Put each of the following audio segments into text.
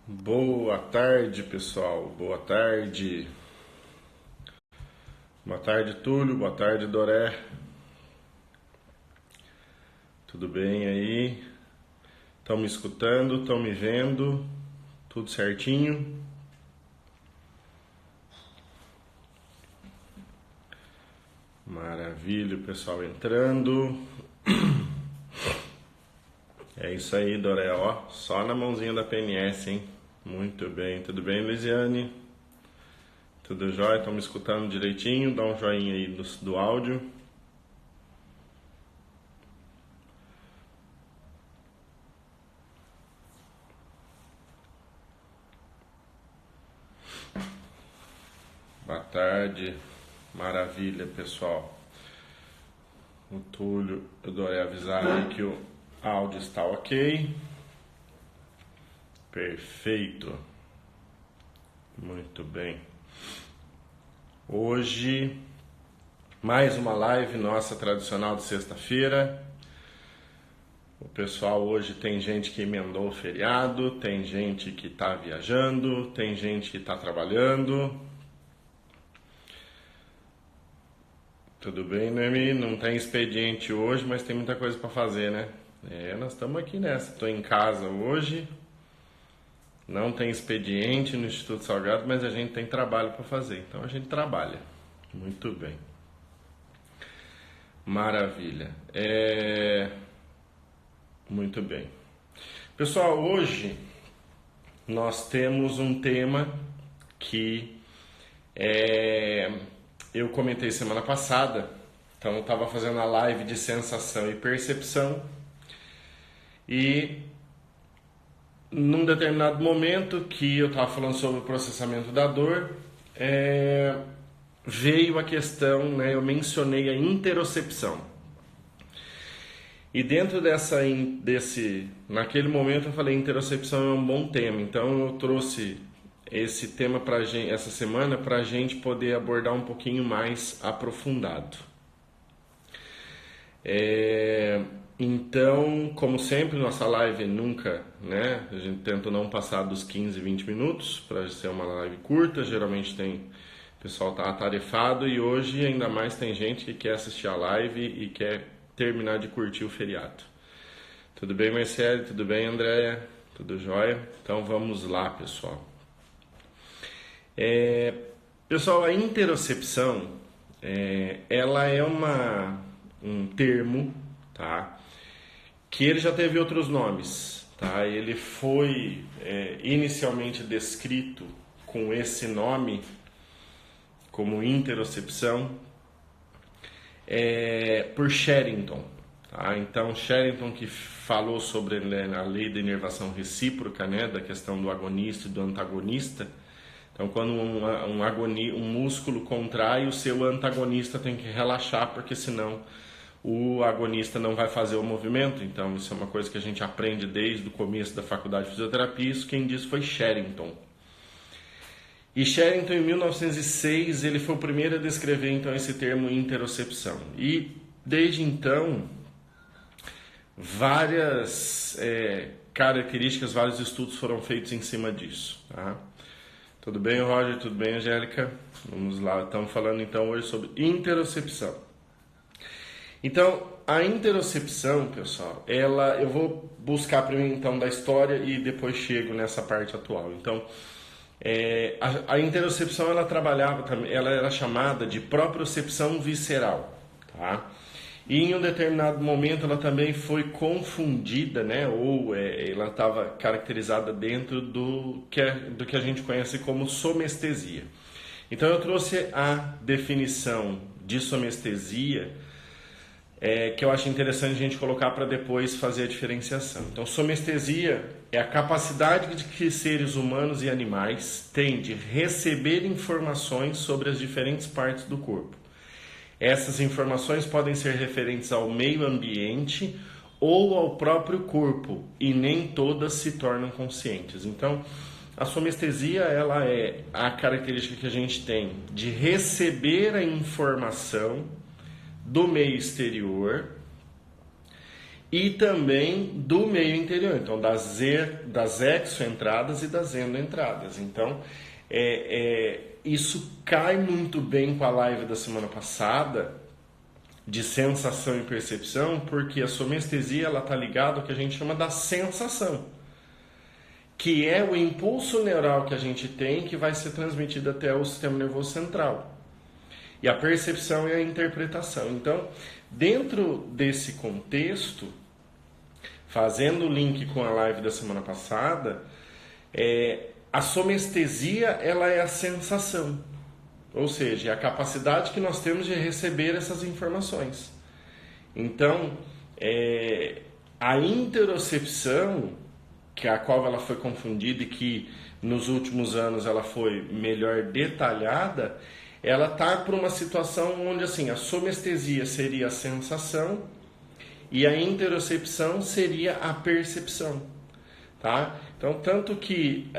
Boa tarde, pessoal. Boa tarde. Boa tarde, Túlio. Boa tarde, Doré. Tudo bem aí? Estão me escutando? Estão me vendo? Tudo certinho? Maravilha, o pessoal entrando. É isso aí, Doré. Ó, só na mãozinha da PNS, hein? Muito bem. Tudo bem, Lisiane? Tudo jóia? Estão me escutando direitinho? Dá um joinha aí do áudio. Boa tarde. Maravilha, pessoal. O Túlio, eu adorei avisar aí que o áudio está ok. Perfeito. Muito bem. Hoje, mais uma live nossa tradicional de sexta-feira. O pessoal hoje tem gente que emendou o feriado, tem gente que está viajando, tem gente que está trabalhando. Tudo bem, Noemi? Não tem expediente hoje, mas tem muita coisa para fazer, né? Nós estamos aqui nessa. Estou em casa hoje, não tem expediente no Instituto Salgado, mas a gente tem trabalho para fazer. Então a gente trabalha. Muito bem. Maravilha. Muito bem. Pessoal, hoje nós temos um tema que eu comentei semana passada. Então eu estava fazendo a live de sensação e percepção e num determinado momento que eu estava falando sobre o processamento da dor, veio a questão, né, eu mencionei a interocepção. E dentro naquele momento eu falei interocepção é um bom tema, então eu trouxe esse tema pra gente, essa semana para a gente poder abordar um pouquinho mais aprofundado. Então, como sempre, nossa live nunca, né? A gente tenta não passar dos 15, 20 minutos para ser uma live curta. Geralmente o pessoal tá atarefado e hoje ainda mais tem gente que quer assistir a live e quer terminar de curtir o feriado. Tudo bem, Marcelo? Tudo bem, Andréia? Tudo jóia? Então vamos lá, pessoal. Pessoal, a interocepção, ela é um termo, tá? Que ele já teve outros nomes, tá? Ele foi inicialmente descrito com esse nome, como interocepção, por Sherrington, tá? Então Sherrington que falou sobre, né, a lei da inervação recíproca, né, da questão do agonista e do antagonista. Então quando um músculo contrai, o seu antagonista tem que relaxar, porque senão o agonista não vai fazer o movimento. Então isso é uma coisa que a gente aprende desde o começo da faculdade de fisioterapia. Isso quem disse foi Sherrington. E Sherrington, em 1906, ele foi o primeiro a descrever então esse termo interocepção. E desde então, várias características, vários estudos foram feitos em cima disso. Tá? Tudo bem, Roger? Tudo bem, Angélica? Vamos lá, estamos falando então hoje sobre interocepção. Então, a interocepção, pessoal, eu vou buscar primeiro então da história e depois chego nessa parte atual. Então, a interocepção ela era chamada de propriocepção visceral, tá? E em um determinado momento ela também foi confundida, né? Ou ela estava caracterizada dentro do que a gente conhece como somestesia. Então eu trouxe a definição de somestesia, que eu acho interessante a gente colocar para depois fazer a diferenciação. Então, somestesia é a capacidade que seres humanos e animais têm de receber informações sobre as diferentes partes do corpo. Essas informações podem ser referentes ao meio ambiente ou ao próprio corpo, e nem todas se tornam conscientes. Então, a somestesia, ela é a característica que a gente tem de receber a informação do meio exterior e também do meio interior, então das exoentradas e das endoentradas. Então, isso cai muito bem com a live da semana passada, de sensação e percepção, porque a somestesia ela está ligada ao que a gente chama da sensação, que é o impulso neural que a gente tem que vai ser transmitido até o sistema nervoso central. E a percepção é a interpretação. Então, dentro desse contexto, fazendo o link com a live da semana passada, a somestesia ela é a sensação, ou seja, é a capacidade que nós temos de receber essas informações. Então, a interocepção, que a qual ela foi confundida e que nos últimos anos ela foi melhor detalhada, ela está por uma situação onde assim, a somestesia seria a sensação e a interocepção seria a percepção. Tá? Então, tanto que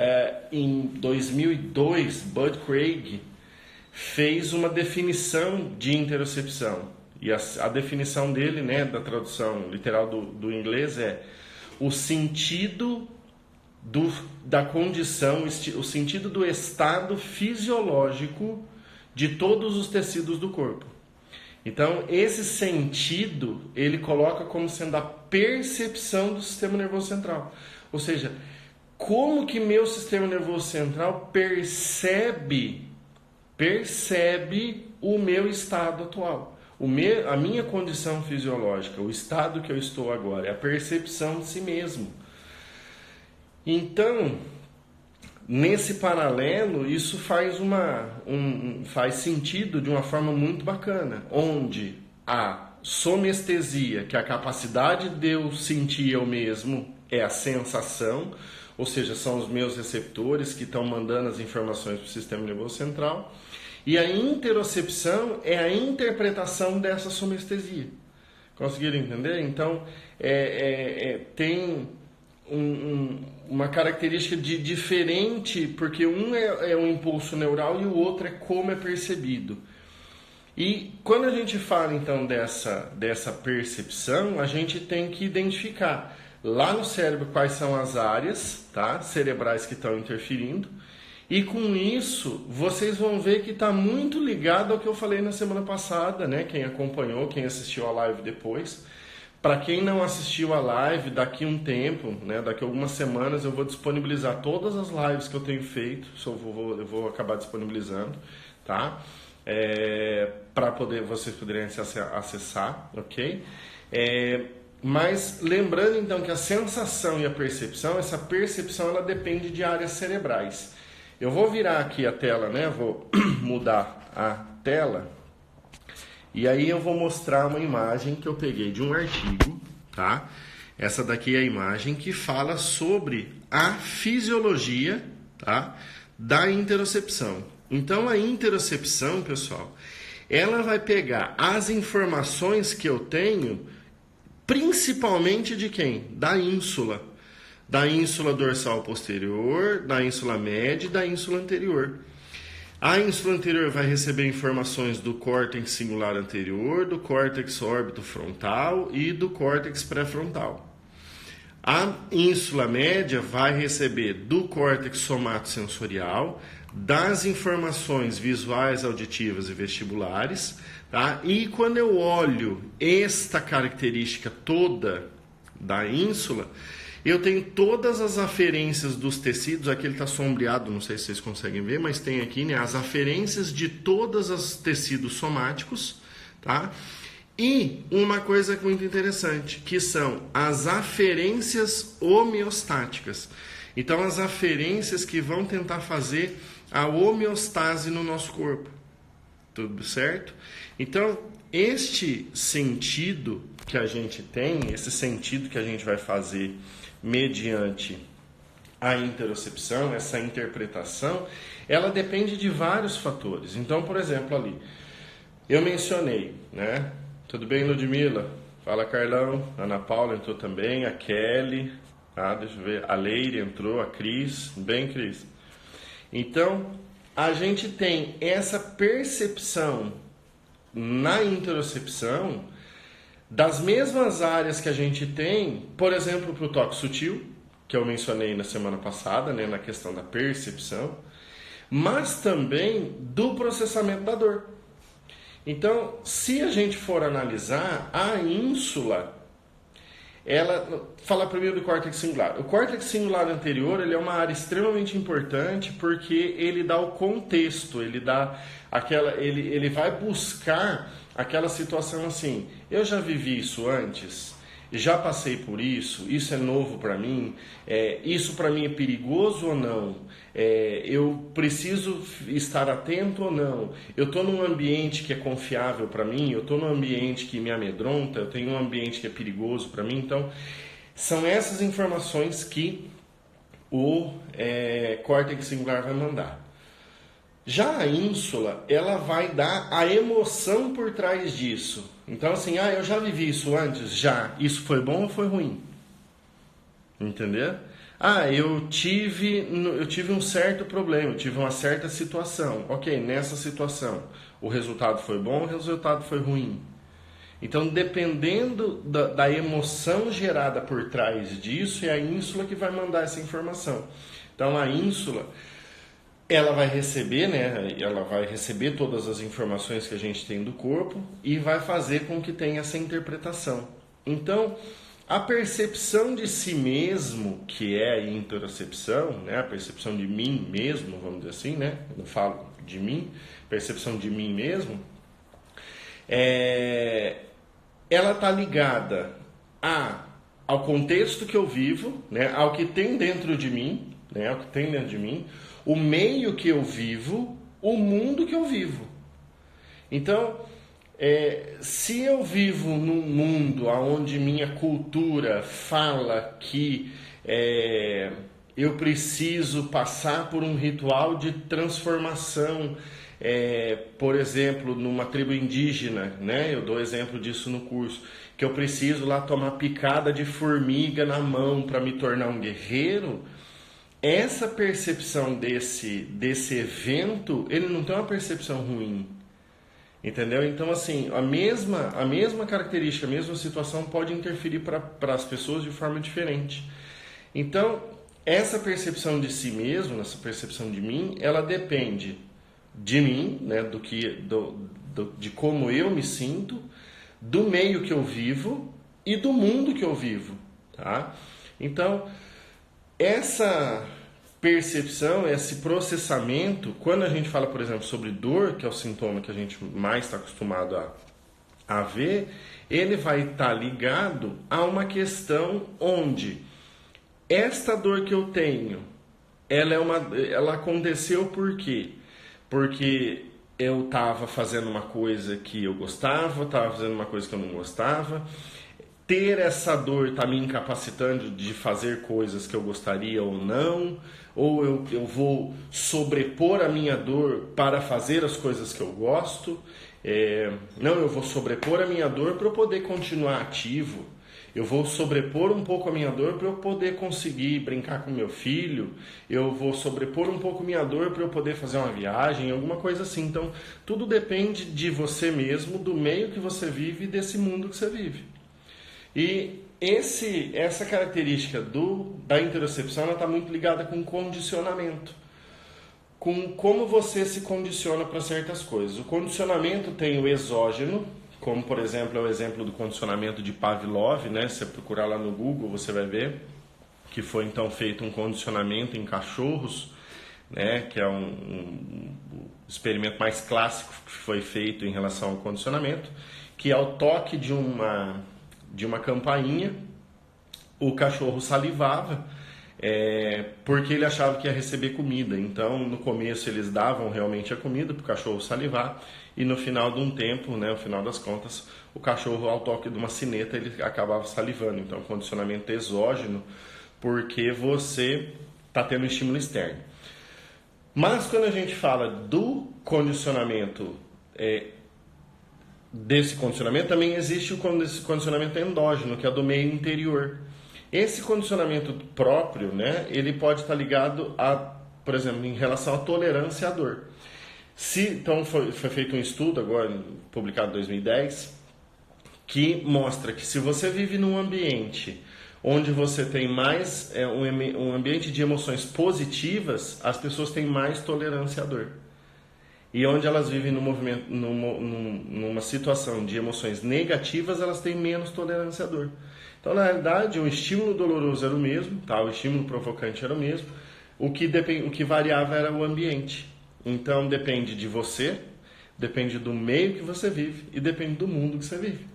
em 2002, Bud Craig fez uma definição de interocepção. E a definição dele, né, da tradução literal do inglês é o sentido da condição, o sentido do estado fisiológico de todos os tecidos do corpo. Então, esse sentido, ele coloca como sendo a percepção do sistema nervoso central. Ou seja, como que meu sistema nervoso central percebe o meu estado atual. A minha condição fisiológica, o estado que eu estou agora, é a percepção de si mesmo. Então, nesse paralelo, isso faz sentido de uma forma muito bacana, onde a somestesia, que é a capacidade de eu sentir eu mesmo, é a sensação, ou seja, são os meus receptores que estão mandando as informações para o sistema nervoso central, e a interocepção é a interpretação dessa somestesia. Conseguiram entender? Então, tem uma característica diferente, porque um é um impulso neural e o outro é como é percebido. E quando a gente fala então dessa percepção, a gente tem que identificar lá no cérebro quais são as áreas, tá, cerebrais que estão interferindo. E com isso, vocês vão ver que está muito ligado ao que eu falei na semana passada, né? Quem acompanhou, quem assistiu a live depois. Para quem não assistiu a live, daqui um tempo, né? Daqui a algumas semanas, eu vou disponibilizar todas as lives que eu tenho feito. Eu vou acabar disponibilizando, tá? Para vocês poderem acessar, ok? Mas lembrando então que a sensação e a percepção, essa percepção ela depende de áreas cerebrais. Eu vou virar aqui a tela, né? Vou mudar a tela. E aí eu vou mostrar uma imagem que eu peguei de um artigo, tá? Essa daqui é a imagem que fala sobre a fisiologia, tá, da interocepção. Então a interocepção, pessoal, ela vai pegar as informações que eu tenho, principalmente de quem? Da ínsula. Da ínsula dorsal posterior, da ínsula média e da ínsula anterior. A ínsula anterior vai receber informações do córtex cingulado anterior, do córtex órbito frontal e do córtex pré-frontal. A ínsula média vai receber do córtex somatosensorial, das informações visuais, auditivas e vestibulares, tá? E quando eu olho esta característica toda da ínsula, eu tenho todas as aferências dos tecidos. Aqui ele está sombreado, não sei se vocês conseguem ver, mas tem aqui, né, as aferências de todos os tecidos somáticos, tá? E uma coisa muito interessante, que são as aferências homeostáticas. Então, as aferências que vão tentar fazer a homeostase no nosso corpo. Tudo certo? Então, este sentido que a gente tem, esse sentido que a gente vai fazer mediante a interocepção, essa interpretação, ela depende de vários fatores. Então, por exemplo, ali, eu mencionei, né? Tudo bem, Ludmila? Fala, Carlão. Ana Paula entrou também, a Kelly, tá? Deixa eu ver, a Leire entrou, a Cris. Bem, Cris? Então, a gente tem essa percepção na interocepção Das mesmas áreas que a gente tem, por exemplo, para o toque sutil, que eu mencionei na semana passada, né, na questão da percepção, mas também do processamento da dor. Então, se a gente for analisar, a ínsula, ela fala primeiro do córtex singular. O córtex singular anterior, ele é uma área extremamente importante porque ele dá o contexto, ele dá ele vai buscar aquela situação assim, eu já vivi isso antes, já passei por isso é novo para mim, isso para mim é perigoso ou não? Eu preciso estar atento ou não? Eu estou num ambiente que é confiável para mim? Eu estou num ambiente que me amedronta? Eu tenho um ambiente que é perigoso para mim? Então, são essas informações que o córtex singular vai mandar. Já a ínsula, ela vai dar a emoção por trás disso. Então, assim, eu já vivi isso antes? Já. Isso foi bom ou foi ruim? Entendeu? Eu tive um certo problema, eu tive uma certa situação. Ok, nessa situação, o resultado foi bom ou o resultado foi ruim? Então, dependendo da emoção gerada por trás disso, é a ínsula que vai mandar essa informação. Então, a ínsula, ela vai receber, né? Ela vai receber todas as informações que a gente tem do corpo e vai fazer com que tenha essa interpretação. Então, a percepção de si mesmo, que é a interocepção, né? A percepção de mim mesmo, vamos dizer assim, né? Eu não falo de mim, percepção de mim mesmo, ela está ligada ao contexto que eu vivo, né? Ao que tem dentro de mim, né? Ao que tem dentro de mim, o meio que eu vivo, o mundo que eu vivo. Então, se eu vivo num mundo onde minha cultura fala que eu preciso passar por um ritual de transformação, por exemplo, numa tribo indígena, né? Eu dou exemplo disso no curso, que eu preciso lá tomar picada de formiga na mão para me tornar um guerreiro. Essa percepção desse evento, ele não tem uma percepção ruim, entendeu? Então, assim, a mesma característica, a mesma situação pode interferir para as pessoas de forma diferente. Então, essa percepção de si mesmo, essa percepção de mim, ela depende de mim, né, de como eu me sinto, do meio que eu vivo e do mundo que eu vivo, tá? Então, essa percepção, esse processamento, quando a gente fala, por exemplo, sobre dor, que é o sintoma que a gente mais está acostumado a ver, ele vai estar ligado a uma questão onde esta dor que eu tenho, ela aconteceu por quê? Porque eu estava fazendo uma coisa que eu gostava, estava fazendo uma coisa que eu não gostava. Ter essa dor está me incapacitando de fazer coisas que eu gostaria ou não, ou eu vou sobrepor a minha dor para fazer as coisas que eu gosto. Não, eu vou sobrepor a minha dor para eu poder continuar ativo. Eu vou sobrepor um pouco a minha dor para eu poder conseguir brincar com meu filho. Eu vou sobrepor um pouco a minha dor para eu poder fazer uma viagem, alguma coisa assim. Então, tudo depende de você mesmo, do meio que você vive e desse mundo que você vive. E essa característica da interocepção está muito ligada com condicionamento, com como você se condiciona para certas coisas. O condicionamento tem o exógeno, como por exemplo é o exemplo do condicionamento de Pavlov, né? Se você procurar lá no Google você vai ver que foi então feito um condicionamento em cachorros, né? Que é um experimento mais clássico que foi feito em relação ao condicionamento, que ao toque de uma campainha, o cachorro salivava, porque ele achava que ia receber comida. Então, no começo, eles davam realmente a comida para o cachorro salivar, e no final de um tempo, né, no final das contas, o cachorro, ao toque de uma sineta, ele acabava salivando. Então, condicionamento exógeno, porque você está tendo um estímulo externo. Mas, quando a gente fala do condicionamento desse condicionamento, também existe o condicionamento endógeno, que é do meio interior. Esse condicionamento próprio, né, ele pode estar ligado por exemplo, em relação à tolerância à dor. Então foi feito um estudo agora, publicado em 2010, que mostra que se você vive num ambiente onde você tem mais um ambiente de emoções positivas, as pessoas têm mais tolerância à dor. E onde elas vivem numa situação de emoções negativas, elas têm menos tolerância à dor. Então, na realidade, o estímulo doloroso era o mesmo, tá? O estímulo provocante era o mesmo. O que variava era o ambiente. Então, depende de você, depende do meio que você vive e depende do mundo que você vive.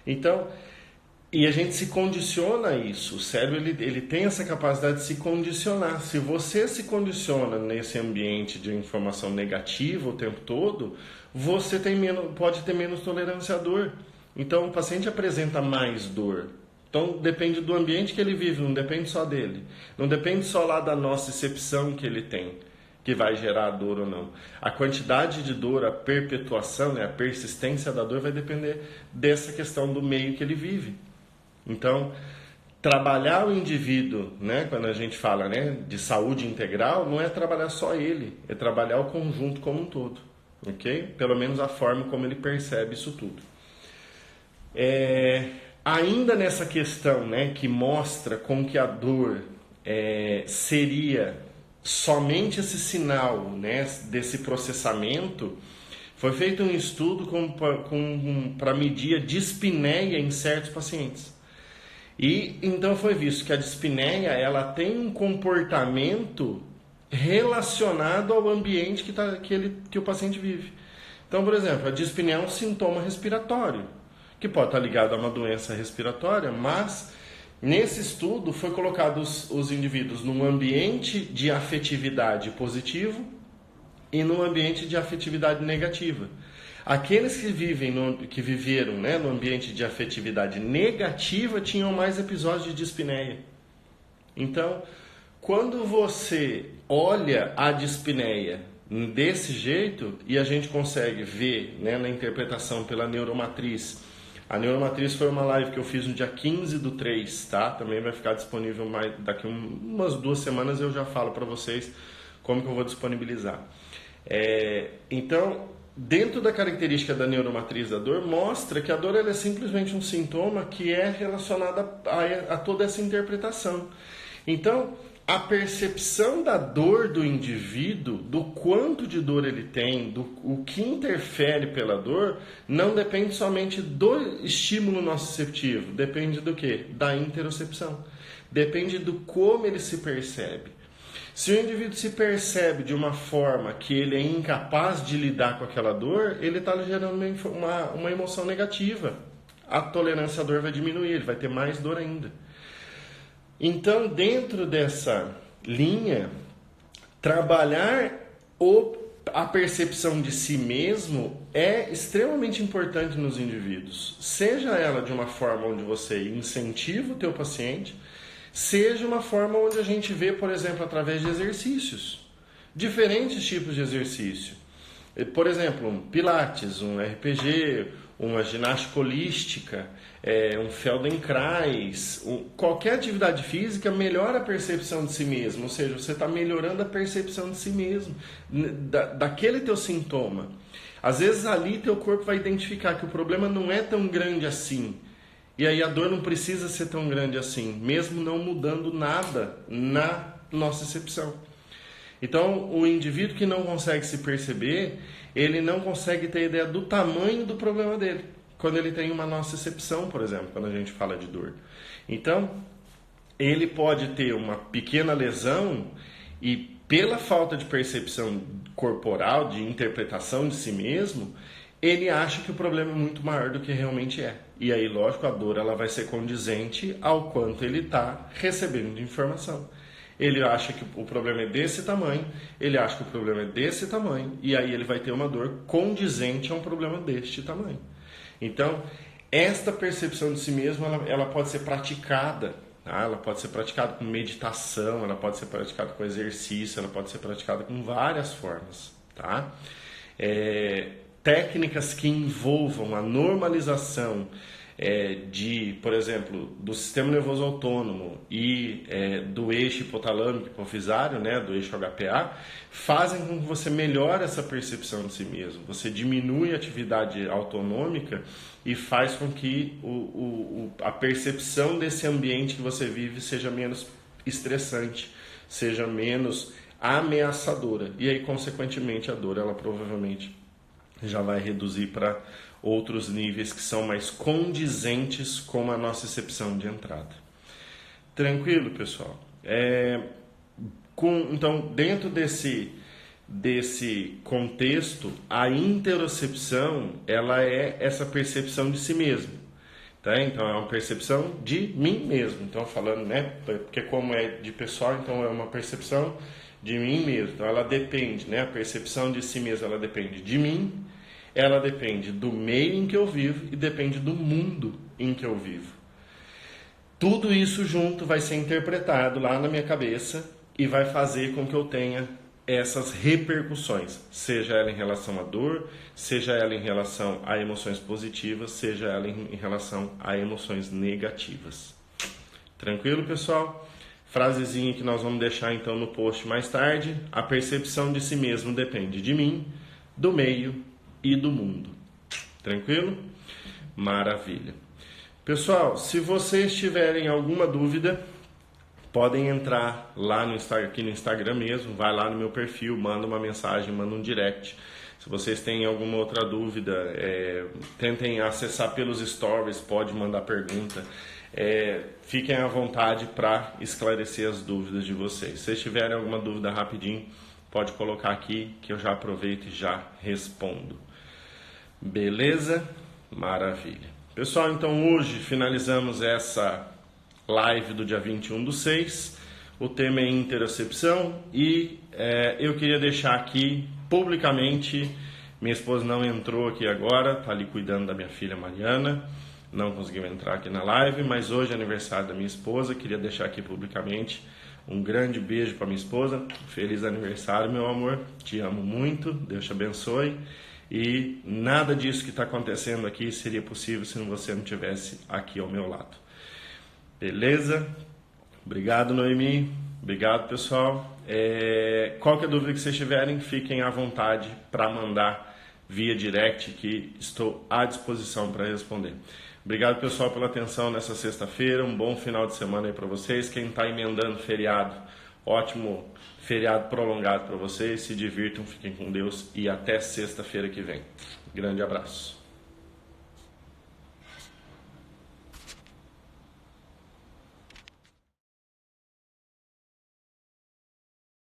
Então, e a gente se condiciona a isso. O cérebro ele tem essa capacidade de se condicionar. Se você se condiciona nesse ambiente de informação negativa o tempo todo, você pode ter menos tolerância à dor. Então o paciente apresenta mais dor. Então depende do ambiente que ele vive, não depende só dele. Não depende só lá da nocicepção que ele tem, que vai gerar dor ou não. A quantidade de dor, a perpetuação, a persistência da dor vai depender dessa questão do meio que ele vive. Então, trabalhar o indivíduo, quando a gente fala de saúde integral, não é trabalhar só ele, é trabalhar o conjunto como um todo, ok? Pelo menos a forma como ele percebe isso tudo. Ainda nessa questão que mostra como que a dor seria somente esse sinal desse processamento, foi feito um estudo para medir a dispneia em certos pacientes. E então foi visto que a dispneia ela tem um comportamento relacionado ao ambiente que o paciente vive. Então, por exemplo, a dispneia é um sintoma respiratório, que pode estar ligado a uma doença respiratória, mas nesse estudo foi colocado os indivíduos num ambiente de afetividade positivo e num ambiente de afetividade negativa. Aqueles que viveram no ambiente de afetividade negativa tinham mais episódios de dispneia. Então, quando você olha a dispneia desse jeito, e a gente consegue ver na interpretação pela neuromatriz. A neuromatriz foi uma live que eu fiz no dia 15/3, tá? Também vai ficar disponível daqui umas 2 semanas, eu já falo para vocês como que eu vou disponibilizar. Então, dentro da característica da neuromatriz da dor, mostra que a dor ela é simplesmente um sintoma que é relacionado a toda essa interpretação. Então, a percepção da dor do indivíduo, do quanto de dor ele tem, o que interfere pela dor, não depende somente do estímulo nociceptivo, depende do quê? Da interocepção. Depende do como ele se percebe. Se o indivíduo se percebe de uma forma que ele é incapaz de lidar com aquela dor, ele está gerando uma emoção negativa. A tolerância à dor vai diminuir, ele vai ter mais dor ainda. Então, dentro dessa linha, trabalhar a percepção de si mesmo é extremamente importante nos indivíduos. Seja ela de uma forma onde você incentiva o teu paciente, seja uma forma onde a gente vê, por exemplo, através de exercícios. Diferentes tipos de exercício. Por exemplo, um pilates, um RPG, uma ginástica holística, um Feldenkrais, qualquer atividade física melhora a percepção de si mesmo. Ou seja, você está melhorando a percepção de si mesmo, daquele teu sintoma. Às vezes ali teu corpo vai identificar que o problema não é tão grande assim. E aí a dor não precisa ser tão grande assim, mesmo não mudando nada na nocicepção. Então, o indivíduo que não consegue se perceber, ele não consegue ter ideia do tamanho do problema dele, quando ele tem uma nocicepção, por exemplo, quando a gente fala de dor. Então, ele pode ter uma pequena lesão e pela falta de percepção corporal, de interpretação de si mesmo, ele acha que o problema é muito maior do que realmente é. E aí, lógico, a dor ela vai ser condizente ao quanto ele está recebendo de informação. Ele acha que o problema é desse tamanho, ele acha que o problema é desse tamanho, e aí ele vai ter uma dor condizente a um problema deste tamanho. Então, esta percepção de si mesmo, ela pode ser praticada, tá? Ela pode ser praticada com meditação, ela pode ser praticada com exercício, ela pode ser praticada com várias formas, tá? Técnicas que envolvam a normalização por exemplo, do sistema nervoso autônomo e do eixo hipotalâmico hipofisário, né, do eixo HPA, fazem com que você melhore essa percepção de si mesmo. Você diminui a atividade autonômica e faz com que a percepção desse ambiente que você vive seja menos estressante, seja menos ameaçadora. E aí, consequentemente, a dor ela provavelmente já vai reduzir para outros níveis que são mais condizentes com a nossa excepção de entrada. Tranquilo, pessoal? Então, dentro desse contexto, a interocepção ela é essa percepção de si mesmo. Tá? Então, é uma percepção de mim mesmo. Então, falando, né? Porque como é de pessoal, então é uma percepção de mim mesmo. Então, ela depende, né? A percepção de si mesmo, ela depende de mim, ela depende do meio em que eu vivo e depende do mundo em que eu vivo. Tudo isso junto vai ser interpretado lá na minha cabeça e vai fazer com que eu tenha essas repercussões, seja ela em relação à dor, seja ela em relação a emoções positivas, seja ela em relação a emoções negativas. Tranquilo, pessoal? Frasezinha que nós vamos deixar então no post mais tarde. A percepção de si mesmo depende de mim, do meio e do mundo. Tranquilo? Maravilha. Pessoal, se vocês tiverem alguma dúvida, podem entrar lá no Instagram, aqui no Instagram mesmo, vai lá no meu perfil, manda uma mensagem, manda um direct. Se vocês têm alguma outra dúvida, tentem acessar pelos stories, pode mandar pergunta. Fiquem à vontade para esclarecer as dúvidas de vocês. Se vocês tiverem alguma dúvida rapidinho, pode colocar aqui que eu já aproveito e já respondo. Beleza? Maravilha. Pessoal, então hoje finalizamos essa live do dia 21/6. O tema é interocepção e eu queria deixar aqui publicamente, minha esposa não entrou aqui agora, está ali cuidando da minha filha Mariana, não conseguiu entrar aqui na live, mas hoje é aniversário da minha esposa, queria deixar aqui publicamente um grande beijo para minha esposa, feliz aniversário, meu amor, te amo muito, Deus te abençoe. E nada disso que está acontecendo aqui seria possível se você não estivesse aqui ao meu lado. Beleza? Obrigado, Noemi. Obrigado, pessoal. Qualquer dúvida que vocês tiverem, fiquem à vontade para mandar via direct, que estou à disposição para responder. Obrigado, pessoal, pela atenção nessa sexta-feira. Um bom final de semana aí para vocês. Quem está emendando feriado, ótimo feriado prolongado para vocês. Se divirtam, fiquem com Deus e até sexta-feira que vem. Grande abraço.